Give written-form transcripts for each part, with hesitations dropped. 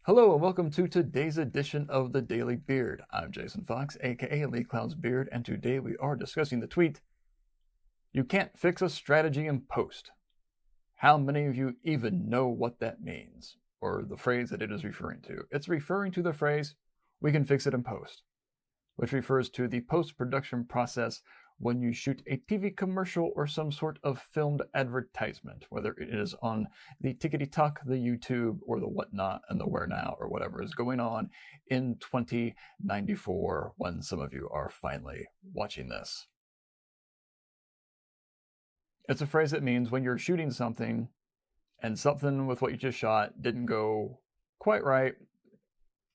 Hello and welcome to today's edition of the Daily Beard. I'm Jason Fox, aka Lee Cloud's Beard, and today we are discussing the tweet, "You can't fix a strategy in post." How many of you even know what that means, or the phrase that it is referring to? It's referring to the phrase, "We can fix it in post," which refers to the post-production process when you shoot a TV commercial or some sort of filmed advertisement, whether it is on the tickety-tock, the YouTube, or the whatnot, and the where now, or whatever is going on in 2094 when some of you are finally watching this. It's a phrase that means when you're shooting something and something with what you just shot didn't go quite right,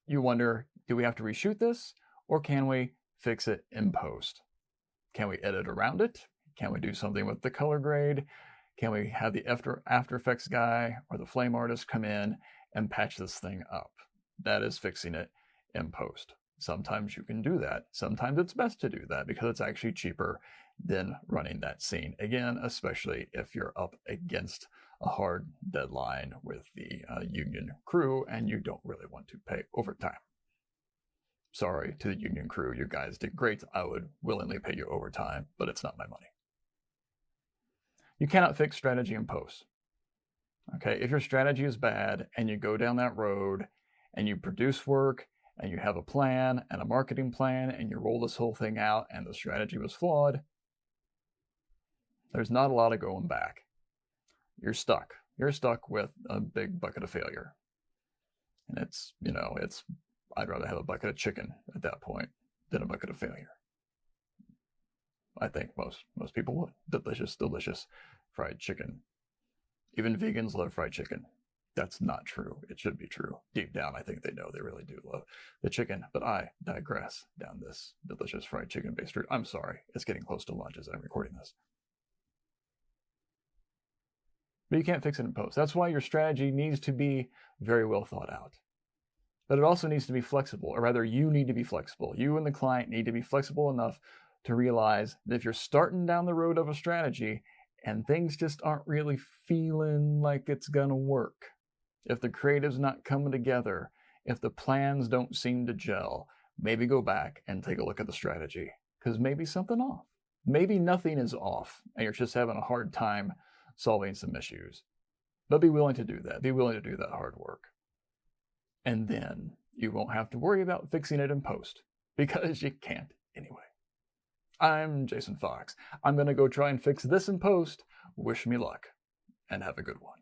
you wonder, do we have to reshoot this, or can we fix it in post? Can we edit around it? Can we do something with the color grade? Can we have the After Effects guy or the flame artist come in and patch this thing up? That is fixing it in post. Sometimes you can do that. Sometimes it's best to do that because it's actually cheaper than running that scene. Again, especially if you're up against a hard deadline with the union crew and you don't really want to pay overtime. Sorry to the union crew, you guys did great. I would willingly pay you overtime, but it's not my money. You cannot fix strategy in post. Okay, if your strategy is bad and you go down that road and you produce work and you have a plan and a marketing plan and you roll this whole thing out and the strategy was flawed, there's not a lot of going back. You're stuck. You're stuck with a big bucket of failure. And it's, I'd rather have a bucket of chicken at that point than a bucket of failure. I think most people would. Delicious, delicious fried chicken. Even vegans love fried chicken. That's not true. It should be true. Deep down, I think they know they really do love the chicken. But I digress down this delicious fried chicken-based route. I'm sorry. It's getting close to lunch as I'm recording this. But you can't fix it in post. That's why your strategy needs to be very well thought out. But it also needs to be flexible, or rather you need to be flexible. You and the client need to be flexible enough to realize that if you're starting down the road of a strategy and things just aren't really feeling like it's gonna work, if the creative's not coming together, if the plans don't seem to gel, maybe go back and take a look at the strategy, because maybe something off. Maybe nothing is off and you're just having a hard time solving some issues. But be willing to do that. Be willing to do that hard work. And then you won't have to worry about fixing it in post, because you can't anyway. I'm Jason Fox. I'm going to go try and fix this in post. Wish me luck, and have a good one.